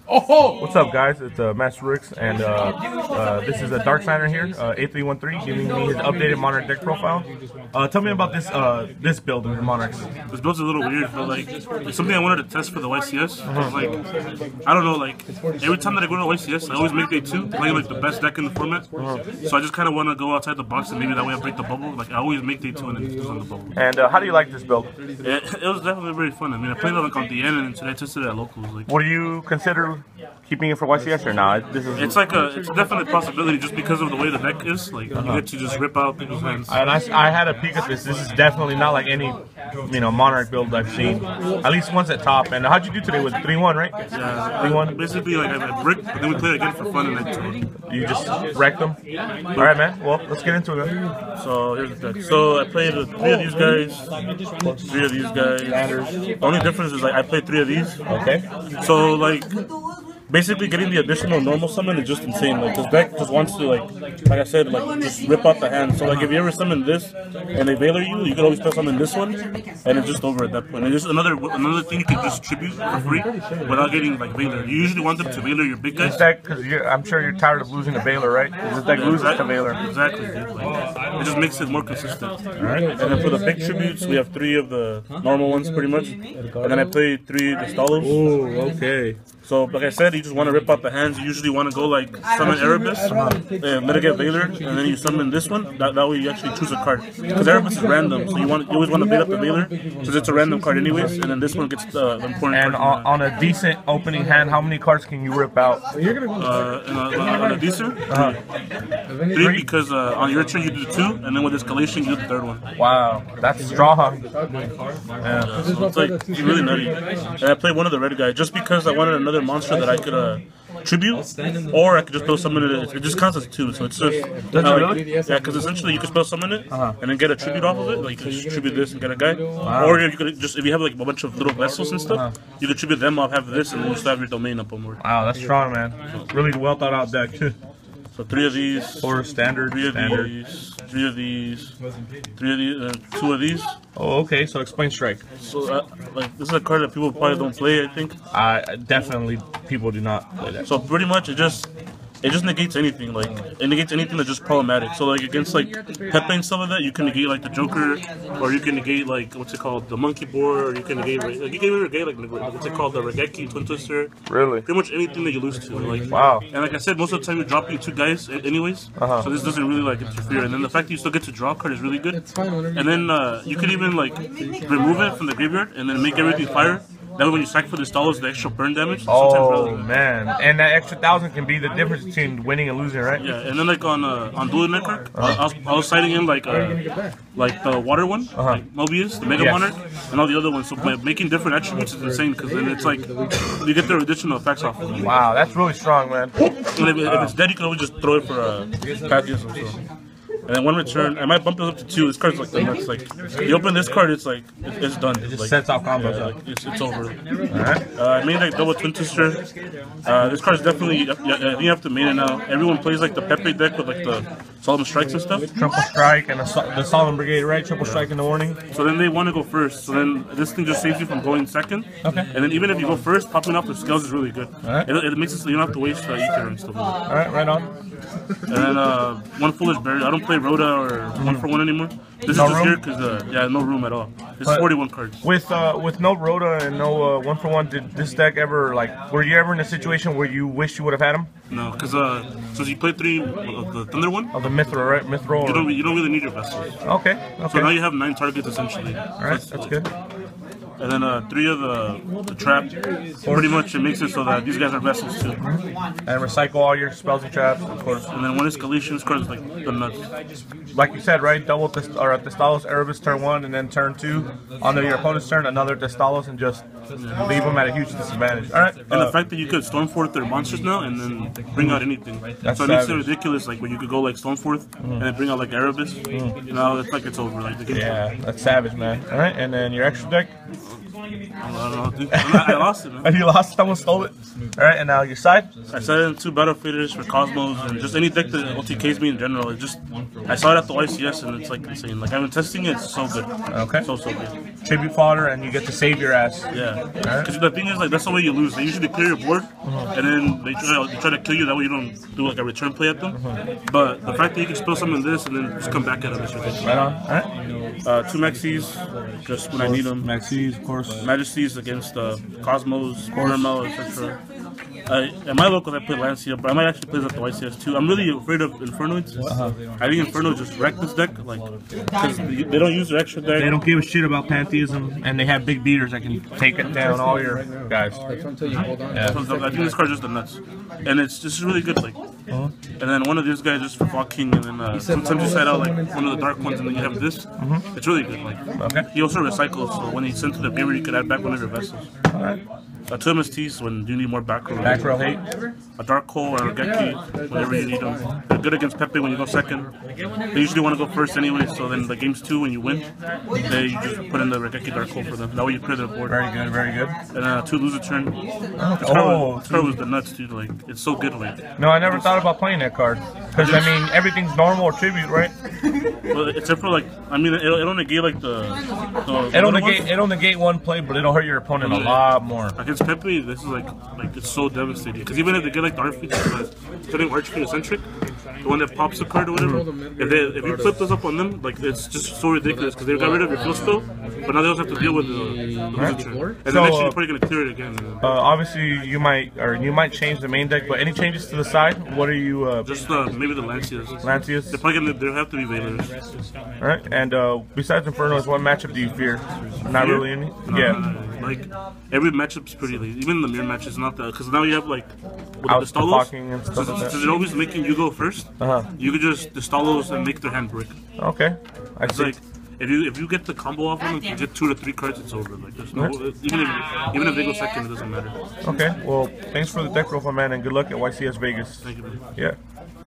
Oh! What's up, guys? It's Master Ricks, and this is a DarkSigner here, 8313, giving me his updated Monarch deck profile. Tell me about this build of your Monarchs. This build's a little weird, but like it's something I wanted to test for the YCS. Like I don't know, like every time that I go to YCS, I always make day 2, playing like the best deck in the format. So I just kind of want to go outside the box, and maybe that way I break the bubble. Like I always make day 2 and then just on the bubble. And how do you like this build? It was definitely very fun. I mean, I played it like on the end, and today I tested it at locals. Like, what do you consider keeping it for YCS or not? It's like it's a definite possibility just because of the way the deck is. Like you get to just rip out people's hands. And I had a peek at this. This is definitely not like any Monarch build I've seen. At least once at top. And how'd you do today? Was it 3-1, right? Yeah, 3-1. Basically, like I bricked, but then we played again for fun, and then you just wrecked them. All right, man. Well, let's get into it, man. So here's the deck. So I played 3 of these guys, 3 of these guys. The only difference is like I played 3 of these. Okay. So like basically getting the additional normal summon is just insane. Like this deck just wants to like I said, like just rip out the hand. So like if you ever summon this and they Veiler you can always summon this one, and it's just over at that point. And there's another thing you can just tribute for free without getting like Veiler. You usually want them to Veiler your big guys. This deck, because I'm sure you're tired of losing to Veiler, right? This deck loses to Veiler. Exactly. Like, it just makes it more consistent. Alright. And then for the big tributes, we have 3 of the normal ones pretty much, and then I played 3 Destalos. Oh, okay. So, like I said, you just want to rip out the hands. You usually want to go like summon Erebus, and let it get Veiler, and then you summon this one. That way you actually choose a card. Because Erebus is random, so you always want to beat up the Veiler, because it's a random card anyways, and then this one gets the important and card. On a decent opening hand, how many cards can you rip out? On a decent? 3, because on your turn you do 2, and then with escalation you do the 3rd one. Wow, that's strong. Yeah, so it's like really nutty. And I played one of the red guys just because I wanted another monster that I could tribute, or I could just spell summon it. It just counts as 2, so it's just really? Yeah, because essentially you can spell summon it and then get a tribute off of it. Like you can just tribute this and get a guy, or you could just, if you have like a bunch of little vessels and stuff, you could tribute them off, have this, and then you still have your domain up on board. Wow, that's strong, man. Really well thought out deck. So 3 of these, or standard, 3 of these, 3 of these, 3 of these, 2 of these. Oh, okay. So explain strike. So like this is a card that people probably don't play. I think. Definitely people do not play that. So pretty much it just negates anything. Like it negates anything that's just problematic. So like against like Pepe and stuff like that, you can negate like the Joker, or you can negate like what's it called, the Monkey Board, or you can negate like you can even negate like what's it called, the Regeki Twin Twister. Really? Pretty much anything that you lose to. Like wow. And like I said, most of the time you're dropping 2 guys anyways, so this doesn't really like interfere. And then the fact that you still get to draw a card is really good. And then you can even like remove it from the graveyard and then make everything fire. That way when you sack for this $, the extra burn damage. Oh man, and that extra 1,000 can be the difference between winning and losing, right? Yeah, and then like on Dual Network, I was citing in like the water one, like Mobius, the Mega Monarch, and all the other ones. So by making different attributes is insane, because then it's like you get their additional effects off of it. Wow, that's really strong, man. And if it's dead, you can always just throw it for Pathius or so. And then 1 return, I might bump this up to 2. This card's like the nuts. Like you open this card, it's like it's done. It just like, sets off combos. Yeah, like, it's over. Alright. I made like double Twin Twister. This card's definitely. I think you have to main it now. Everyone plays like the Pepe deck with like the Solemn Strikes and stuff. Triple Strike and the Solemn Brigade, right? Triple Strike in the warning. So then they want to go first. So then this thing just saves you from going second. Okay. And then even if you go first, popping off the scales is really good. Alright. It makes it so you don't have to waste ether and stuff like that. Alright, right on. And then 1 Foolish Berry. I don't play Rhoda or 1 for 1 anymore. This is just here because no room at all. This is 41 cards. With no Rhoda and no 1 for 1, did this deck ever were you ever in a situation where you wish you would have had him? No, because since you played 3 of the Thunder one, of the Mithril, right? Mithril. You don't really need your vessels. Okay. So now you have 9 targets essentially. Alright, that's good. And then 3 of the trap. Pretty much it makes it so that these guys are vessels too. And recycle all your spells and traps, of course. And then 1 escalation. This card is like the nuts. Like you said, right? Double Destalos, Erebus turn 1, and then turn 2 onto your opponent's turn, another Destalos, and just leave them at a huge disadvantage. All right. And the fact that you could Stormforth their monsters now and then bring out anything. That's so it makes it ridiculous, like when you could go like Stormforth and then bring out like Erebus. Now it's like it's over. Like yeah, that's savage, man. All right, and then your extra deck. I don't know, dude. I lost it, man. You lost? Someone stole it? Alright, and now your side? I set it in 2 battle faders for Cosmos and just any deck that OTKs me in general. It just, I saw it at the YCS and it's like insane. Like I've been testing it, it's so good. Okay. So good. Tribute fodder and you get to save your ass. Yeah. Because the thing is, like, that's the way you lose. They usually clear your board and then they try to kill you. That way you don't do like a return play at them. But the fact that you can spill some in this and then just come back at them is ridiculous. Right on. Alright. 2 Maxis, just when I need them. Maxis, of course. Majesties against Cosmos, Ormel, etc. At my locals, I play Lancia, but I might actually play this at the YCS too. I'm really afraid of Infernoids. I think Inferno just wrecked this deck, like, because they don't use their extra deck. They don't give a shit about Pantheism, and they have big beaters that can take it down all your guys. Yeah. So I think this card's just the nuts, and it's just really good. Like, and then one of these guys just for Fog King, and then sometimes you set out like one of the dark ones, and then you have this. It's really good. Like, he also recycles, so when he's sent to the mirror, you could add back one of your vessels. Alright. 2 MSTs when you need more back row. Back row hate. A Dark Hole or a Geki whenever you need them. They're good against Pepe when you go second. They usually want to go first anyway, so then the games 2 when you win, you just put in the Regeki Dark Hole for them. That way you clear their board. Very good, very good. And 2 loser turn. This card was the nuts, dude. Like, it's so good. Like, no, I never thought about playing that card. Because, I mean, everything's normal or tribute, right? Well, except for, like, I mean, it'll negate, like, It'll negate one play, but it'll hurt your opponent a lot more. Against Pepe, this is, like it's so devastating. Because even if they get, like, the Archfiend, setting Archfiend eccentric, the one that pops a card or whatever, if you flip this up on them, like, it's just so ridiculous. Because they got rid of your field spell, but now they also have to deal with the loser turn. And then actually you're probably going to clear it again. Obviously, you might change the main deck, but any changes to the side? What are you? Just maybe the Lancias. Lancias. They're probably gonna have to be Vaders. All right. And besides Infernos, what matchup do you fear? Not really any. No, like every matchup's pretty easy. Even the mirror match is not that, because now you have like the Stalos. So they're always making Yugioh first. You could just Stalos and make their hand brick. Okay. I see. Like, if you get the combo off of them, you get 2 to 3 cards, it's over. Like there's no even if they go second, it doesn't matter. Okay. Well, thanks for the deck profile, man, and good luck at YCS Vegas. Thank you, man. Yeah.